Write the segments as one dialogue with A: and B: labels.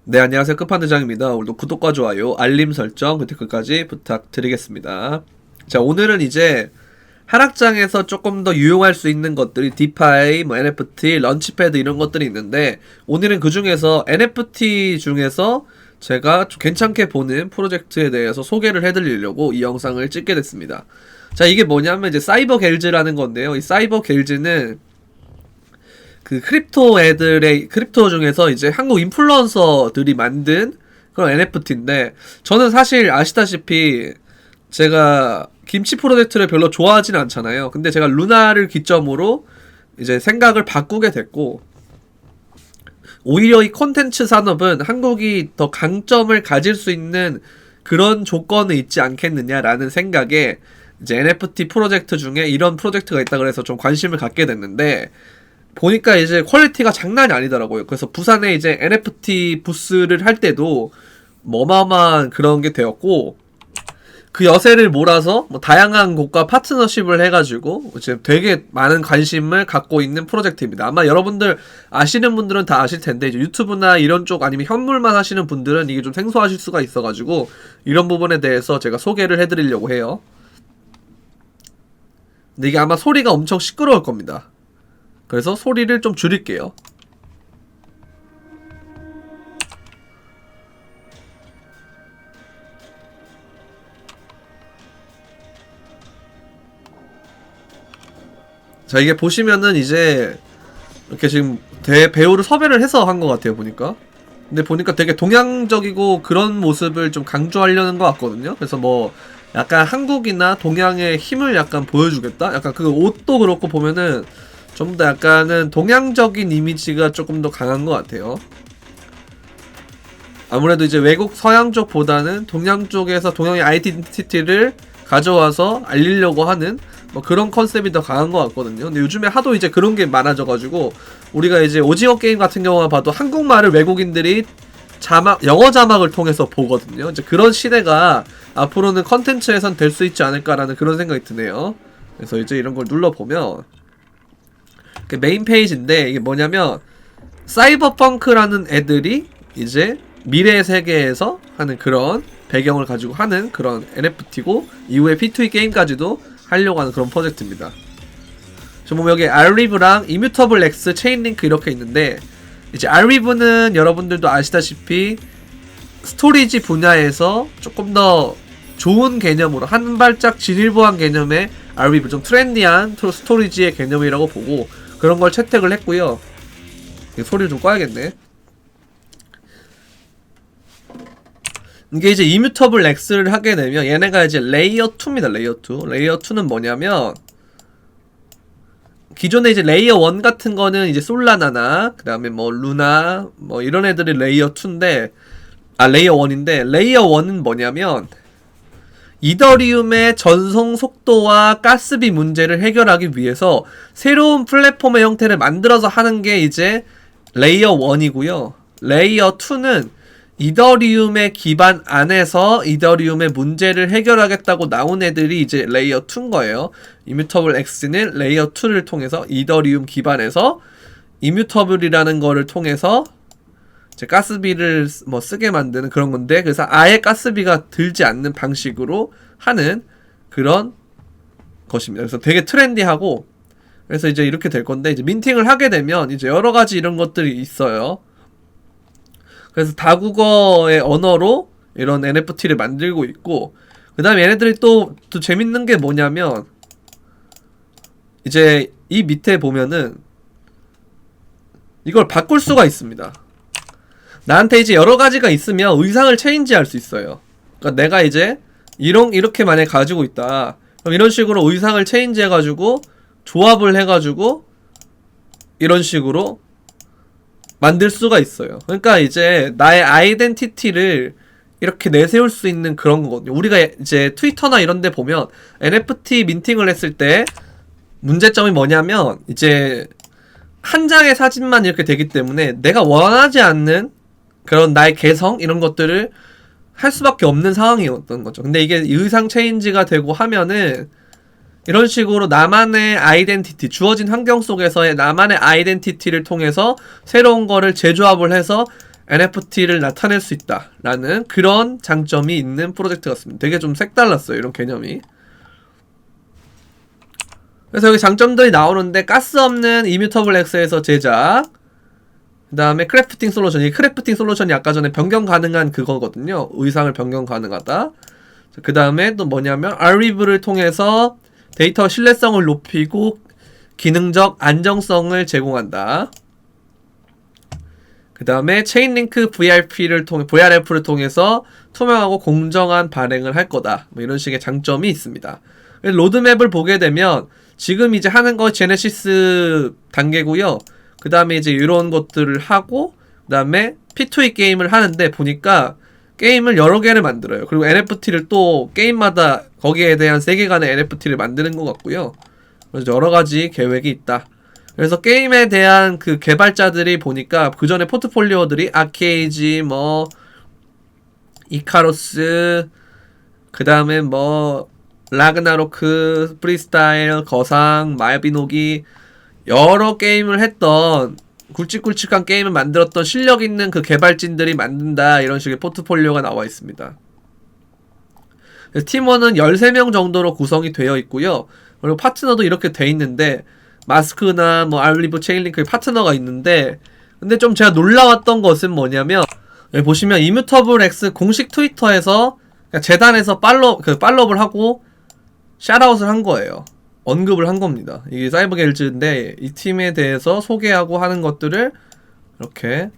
A: 네, 안녕하세요. 끝판대장입니다. 오늘도 구독과 좋아요, 알림 설정, 그 댓글까지 부탁드리겠습니다. 자, 오늘은 이제 하락장에서 조금 더 유용할 수 있는 것들이 디파이, 뭐 NFT, 런치패드 이런 것들이 있는데, 오늘은 그 중에서 NFT 중에서 제가 좀 괜찮게 보는 프로젝트에 대해서 소개를 해드리려고 이 영상을 찍게 됐습니다. 자, 이게 뭐냐면 이제 사이버 겔즈라는 건데요. 이 사이버 겔즈는 그 크립토 중에서 이제 한국 인플루언서들이 만든 그런 NFT인데, 저는 사실 아시다시피 제가 김치 프로젝트를 별로 좋아하진 않잖아요. 근데 제가 루나를 기점으로 이제 생각을 바꾸게 됐고, 오히려 이 콘텐츠 산업은 한국이 더 강점을 가질 수 있는 그런 조건이 있지 않겠느냐라는 생각에 이제 NFT 프로젝트 중에 이런 프로젝트가 있다 그래서 좀 관심을 갖게 됐는데, 보니까 이제 퀄리티가 장난이 아니더라고요. 그래서 부산에 이제 NFT 부스를 할 때도 뭐 어마어마한 그런 게 되었고, 그 여세를 몰아서 뭐 다양한 곳과 파트너십을 해가지고 지금 되게 많은 관심을 갖고 있는 프로젝트입니다. 아마 여러분들 아시는 분들은 다 아실 텐데, 이제 유튜브나 이런 쪽 아니면 현물만 하시는 분들은 이게 좀 생소하실 수가 있어가지고 이런 부분에 대해서 제가 소개를 해드리려고 해요. 근데 이게 아마 소리가 엄청 시끄러울 겁니다. 그래서 소리를 좀 줄일게요. 자, 이게 보시면은 이제 이렇게 지금 배우를 섭외를 해서 한 것 같아요, 보니까. 근데 보니까 되게 동양적이고 그런 모습을 좀 강조하려는 것 같거든요. 그래서 뭐 약간 한국이나 동양의 힘을 약간 보여주겠다? 약간 그 옷도 그렇고 보면은 좀 더 약간은 동양적인 이미지가 조금 더 강한 것 같아요. 아무래도 이제 외국 서양 쪽보다는 동양 쪽에서 동양의 아이덴티티를 가져와서 알리려고 하는 뭐 그런 컨셉이 더 강한 것 같거든요. 근데 요즘에 하도 이제 그런 게 많아져가지고, 우리가 이제 오징어 게임 같은 경우만 봐도 한국말을 외국인들이 영어 자막을 통해서 보거든요. 이제 그런 시대가 앞으로는 컨텐츠에선 될 수 있지 않을까라는 그런 생각이 드네요. 그래서 이제 이런 걸 눌러보면 메인 페이지인데, 이게 뭐냐면 사이버펑크라는 애들이 이제 미래의 세계에서 하는 그런 배경을 가지고 하는 그런 NFT고, 이후에 P2E 게임까지도 하려고 하는 그런 프로젝트입니다. 저 보면 여기 알리브랑 이뮤터블 X, 체인링크 이렇게 있는데, 이제 알리브는 여러분들도 아시다시피 스토리지 분야에서 조금 더 좋은 개념으로 한 발짝 진일보한 개념의 알리브, 좀 트렌디한 스토리지의 개념이라고 보고 그런 걸 채택을 했고요. 소리를 좀 꺼야겠네. 이게 이제 이뮤터블 X를 하게 되면 얘네가 이제 레이어 2입니다. 레이어 2. 레이어 2는 뭐냐면, 기존에 이제 레이어 1 같은 거는 이제 솔라나나 그 다음에 뭐 루나 뭐 이런 애들이 레이어 2인데, 레이어 1인데, 레이어 1은 뭐냐면 이더리움의 전송 속도와 가스비 문제를 해결하기 위해서 새로운 플랫폼의 형태를 만들어서 하는 게 이제 레이어 1이고요. 레이어 2는 이더리움의 기반 안에서 이더리움의 문제를 해결하겠다고 나온 애들이 이제 레이어 2인 거예요. 이뮤터블 X는 레이어 2를 통해서 이더리움 기반에서 이뮤터블이라는 거를 통해서 이제 가스비를 뭐 쓰게 만드는 그런 건데, 그래서 아예 가스비가 들지 않는 방식으로 하는 그런 것입니다. 그래서 되게 트렌디하고, 그래서 이제 이렇게 될 건데, 이제 민팅을 하게 되면 이제 여러 가지 이런 것들이 있어요. 그래서 다국어의 언어로 이런 NFT를 만들고 있고, 그 다음에 얘네들이 또 재밌는 게 뭐냐면, 이제 이 밑에 보면은 이걸 바꿀 수가 있습니다. 나한테 이제 여러 가지가 있으면 의상을 체인지할 수 있어요. 그러니까 내가 이제 이렇게 만약에 가지고 있다, 그럼 이런 식으로 의상을 체인지해가지고 조합을 해가지고 이런 식으로 만들 수가 있어요. 그러니까 이제 나의 아이덴티티를 이렇게 내세울 수 있는 그런 거거든요. 우리가 이제 트위터나 이런 데 보면 NFT 민팅을 했을 때 문제점이 뭐냐면, 이제 한 장의 사진만 이렇게 되기 때문에 내가 원하지 않는 그런 나의 개성 이런 것들을 할 수밖에 없는 상황이었던 거죠. 근데 이게 의상 체인지가 되고 하면은 이런 식으로 나만의 아이덴티티, 주어진 환경 속에서의 나만의 아이덴티티를 통해서 새로운 거를 재조합을 해서 NFT를 나타낼 수 있다라는 그런 장점이 있는 프로젝트 같습니다. 되게 좀 색달랐어요, 이런 개념이. 그래서 여기 장점들이 나오는데, 가스 없는 이뮤터블 X에서 제작, 그 다음에 크래프팅 솔루션. 이 크래프팅 솔루션이 아까 전에 변경 가능한 그거거든요. 의상을 변경 가능하다. 그 다음에 또 뭐냐면 Rweave를 통해서 데이터 신뢰성을 높이고 기능적 안정성을 제공한다. 그 다음에 체인링크 VRF를 통해서 투명하고 공정한 발행을 할 거다. 뭐 이런 식의 장점이 있습니다. 로드맵을 보게 되면 지금 이제 하는 거 제네시스 단계고요. 그 다음에 이제 이런 것들을 하고, 그 다음에 P2E 게임을 하는데 보니까 게임을 여러 개를 만들어요. 그리고 NFT를 또 게임마다 거기에 대한 세계관의 NFT를 만드는 것 같고요. 그래서 여러 가지 계획이 있다. 그래서 게임에 대한 그 개발자들이 보니까 그 전에 포트폴리오들이 아케이지, 뭐 이카로스, 그 다음에 뭐 라그나로크, 프리스타일, 거상, 마야비노기 여러 게임을 했던 굵직굵직한 게임을 만들었던 실력 있는 그 개발진들이 만든다, 이런 식의 포트폴리오가 나와 있습니다. 팀원은 13명 정도로 구성이 되어 있고요. 그리고 파트너도 이렇게 돼 있는데 마스크나 뭐 알리브 체인링크 파트너가 있는데, 근데 좀 제가 놀라웠던 것은 뭐냐면, 여기 보시면 이뮤터블 X 공식 트위터에서 재단에서 팔로우를 하고 샤라웃을 한 거예요. 언급을 한 겁니다. 이게 사이버겔즈인데 이 팀에 대해서 소개하고 하는 것들을 이렇게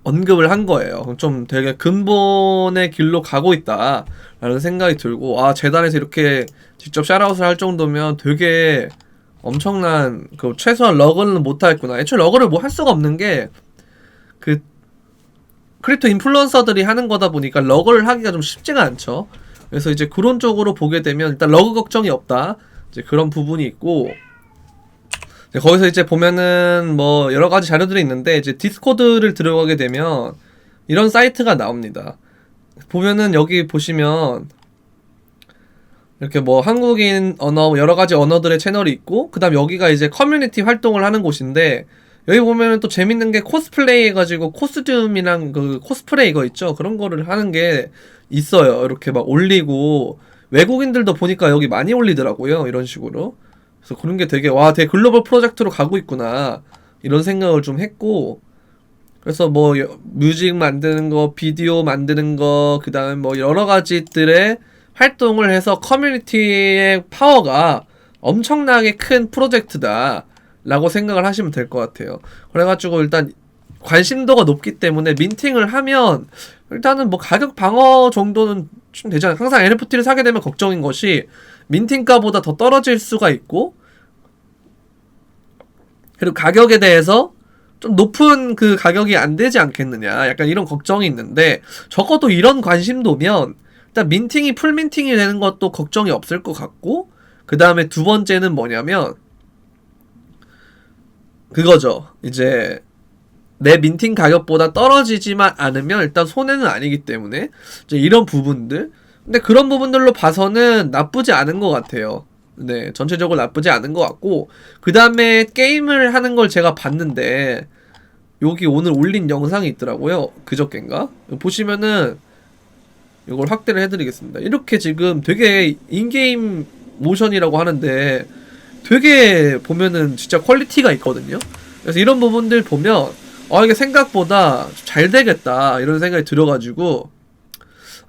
A: 언급을 한 거예요. 좀 되게 근본의 길로 가고 있다 라는 생각이 들고, 아, 재단에서 이렇게 직접 샤라웃을 할 정도면 되게 엄청난, 그 최소한 러그는 못하겠구나. 애초에 러그를 뭐 할 수가 없는 게, 그 크립토 인플루언서들이 하는 거다 보니까 러그를 하기가 좀 쉽지가 않죠. 그래서 이제 그런 쪽으로 보게 되면 일단 러그 걱정이 없다, 이제 그런 부분이 있고, 거기서 이제 보면은 뭐 여러 가지 자료들이 있는데, 이제 디스코드를 들어가게 되면 이런 사이트가 나옵니다. 보면은 여기 보시면 이렇게 뭐 한국인 언어, 여러 가지 언어들의 채널이 있고, 그 다음 여기가 이제 커뮤니티 활동을 하는 곳인데, 여기 보면은 또 재밌는 게 코스플레이 해가지고 코스튬이랑 그 코스프레이 이거 있죠? 그런 거를 하는 게 있어요. 이렇게 막 올리고, 외국인들도 보니까 여기 많이 올리더라고요, 이런 식으로. 그래서 그런 게 되게, 와, 되게 글로벌 프로젝트로 가고 있구나, 이런 생각을 좀 했고, 그래서 뭐 뮤직 만드는 거, 비디오 만드는 거, 그 다음에 뭐 여러 가지들의 활동을 해서 커뮤니티의 파워가 엄청나게 큰 프로젝트다 라고 생각을 하시면 될 것 같아요. 그래가지고 일단 관심도가 높기 때문에 민팅을 하면 일단은 뭐 가격 방어 정도는 좀 되잖아요. 항상 NFT를 사게 되면 걱정인 것이 민팅가보다 더 떨어질 수가 있고, 그리고 가격에 대해서 좀 높은 그 가격이 안 되지 않겠느냐, 약간 이런 걱정이 있는데, 적어도 이런 관심도면 일단 민팅이 풀민팅이 되는 것도 걱정이 없을 것 같고, 그 다음에 두 번째는 뭐냐면 그거죠. 이제 내 민팅 가격보다 떨어지지만 않으면 일단 손해는 아니기 때문에 이제 이런 부분들, 근데 그런 부분들로 봐서는 나쁘지 않은 것 같아요. 네, 전체적으로 나쁘지 않은 것 같고, 그 다음에 게임을 하는 걸 제가 봤는데 여기 오늘 올린 영상이 있더라고요. 그저껜가? 보시면은 이걸 확대를 해드리겠습니다. 이렇게 지금 되게 인게임 모션이라고 하는데 되게 보면은 진짜 퀄리티가 있거든요. 그래서 이런 부분들 보면 이게 생각보다 잘 되겠다 이런 생각이 들어가지고,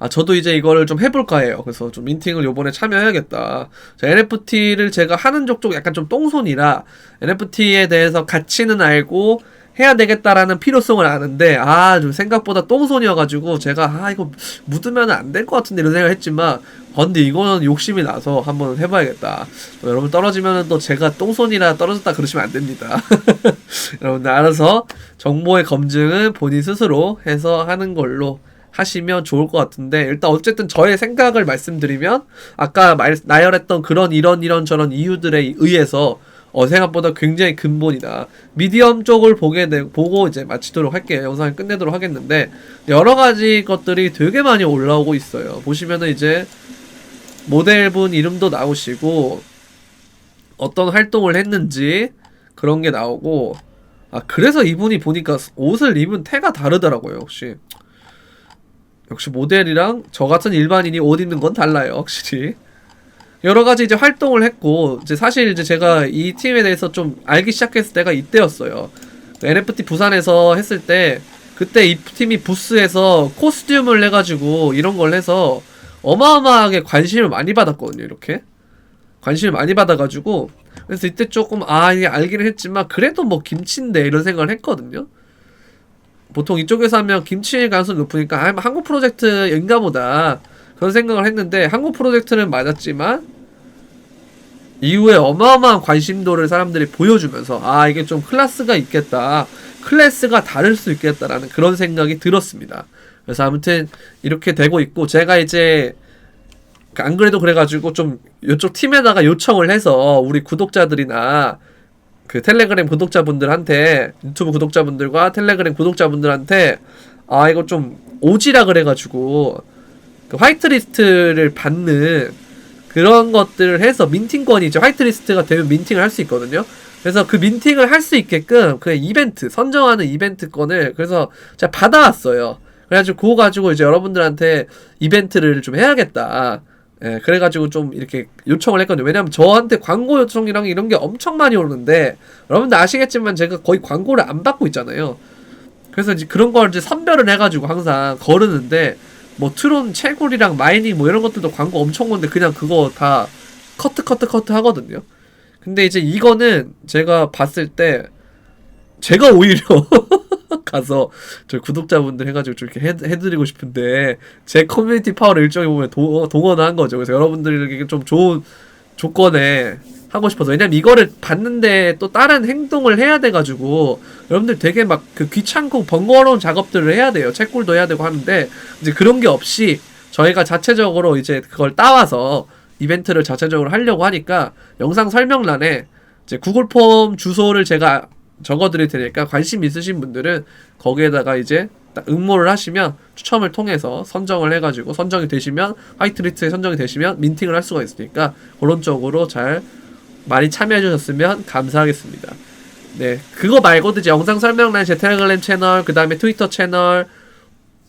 A: 저도 이제 이거를 좀 해볼까 해요. 그래서 좀 민팅을 요번에 참여해야겠다. NFT를 제가 하는 쪽 약간 좀 똥손이라 NFT에 대해서 가치는 알고 해야 되겠다라는 필요성을 아는데, 좀 생각보다 똥손이어가지고 제가 이거 묻으면 안 될 것 같은데 이런 생각을 했지만, 근데 이거는 욕심이 나서 한번 해봐야겠다. 여러분 떨어지면은 또 제가 똥손이라 떨어졌다 그러시면 안 됩니다. 여러분들 알아서 정보의 검증은 본인 스스로 해서 하는 걸로 하시면 좋을 것 같은데, 일단 어쨌든 저의 생각을 말씀드리면, 아까 나열했던 그런 이런 저런 이유들에 의해서 생각보다 굉장히 근본이다. 미디엄 쪽을 보고 이제 마치도록 할게요. 영상을 끝내도록 하겠는데, 여러 가지 것들이 되게 많이 올라오고 있어요. 보시면은 이제 모델분 이름도 나오시고 어떤 활동을 했는지 그런 게 나오고, 아, 그래서 이분이 보니까 옷을 입은 태가 다르더라고요. 역시 모델이랑 저 같은 일반인이 옷 입는 건 달라요, 확실히. 여러 가지 이제 활동을 했고, 이제 사실 이제 제가 이 팀에 대해서 좀 알기 시작했을 때가 이때였어요. NFT 부산에서 했을 때, 그때 이 팀이 부스에서 코스튬을 해가지고 이런 걸 해서 어마어마하게 관심을 많이 받았거든요, 이렇게. 관심을 많이 받아가지고, 그래서 이때 조금, 이게 알기는 했지만, 그래도 뭐 김치인데, 이런 생각을 했거든요. 보통 이쪽에서 하면 김치일 가능성이 높으니까, 한국 프로젝트인가 보다. 그런 생각을 했는데, 한국 프로젝트는 맞았지만, 이후에 어마어마한 관심도를 사람들이 보여주면서, 이게 좀 클래스가 있겠다. 클래스가 다를 수 있겠다라는 그런 생각이 들었습니다. 그래서 아무튼, 이렇게 되고 있고, 제가 이제, 안 그래도 그래가지고 좀 이쪽 팀에다가 요청을 해서 우리 구독자들이나 그 텔레그램 구독자분들한테, 유튜브 구독자분들과 텔레그램 구독자분들한테 이거 좀 오지라 그래가지고 그 화이트리스트를 받는 그런 것들을 해서 민팅권이 이제 화이트리스트가 되면 민팅을 할 수 있거든요. 그래서 그 민팅을 할 수 있게끔 그 이벤트 선정하는 이벤트권을 그래서 제가 받아왔어요. 그래가지고 그거 가지고 이제 여러분들한테 이벤트를 좀 해야겠다. 예, 그래가지고 좀 이렇게 요청을 했거든요. 왜냐면 저한테 광고 요청이랑 이런 게 엄청 많이 오는데, 여러분들 아시겠지만 제가 거의 광고를 안 받고 있잖아요. 그래서 이제 그런 걸 이제 선별을 해가지고 항상 거르는데, 뭐 트론, 채굴이랑 마이닝 뭐 이런 것들도 광고 엄청 오는데 그냥 그거 다 커트 하거든요. 근데 이제 이거는 제가 봤을 때, 제가 오히려 가서 저 구독자분들 해가지고 좀 이렇게 해드리고 싶은데 제 커뮤니티 파워를 일종의 보면 동원을 한 거죠. 그래서 여러분들에게 좀 좋은 조건에 하고 싶어서. 왜냐면 이거를 받는데 또 다른 행동을 해야 돼가지고 여러분들 되게 막 그 귀찮고 번거로운 작업들을 해야 돼요. 책꿀도 해야 되고 하는데 이제 그런 게 없이 저희가 자체적으로 이제 그걸 따와서 이벤트를 자체적으로 하려고 하니까 영상 설명란에 이제 구글 폼 주소를 제가 적어드릴 테니까 관심 있으신 분들은 거기에다가 이제 딱 응모를 하시면 추첨을 통해서 선정을 해가지고 선정이 되시면 화이트리스트에 선정이 되시면 민팅을 할 수가 있으니까 그런 쪽으로 잘 많이 참여해 주셨으면 감사하겠습니다. 네, 그거 말고도 이제 영상 설명란에 제 텔레그램 채널, 그 다음에 트위터 채널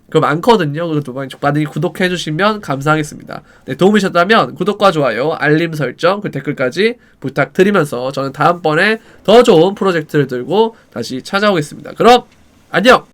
A: 그거 많거든요. 그것도 많이 구독해 주시면 감사하겠습니다. 네, 도움이 되셨다면 구독과 좋아요, 알림 설정, 그 댓글까지 부탁드리면서 저는 다음번에 더 좋은 프로젝트를 들고 다시 찾아오겠습니다. 그럼 안녕!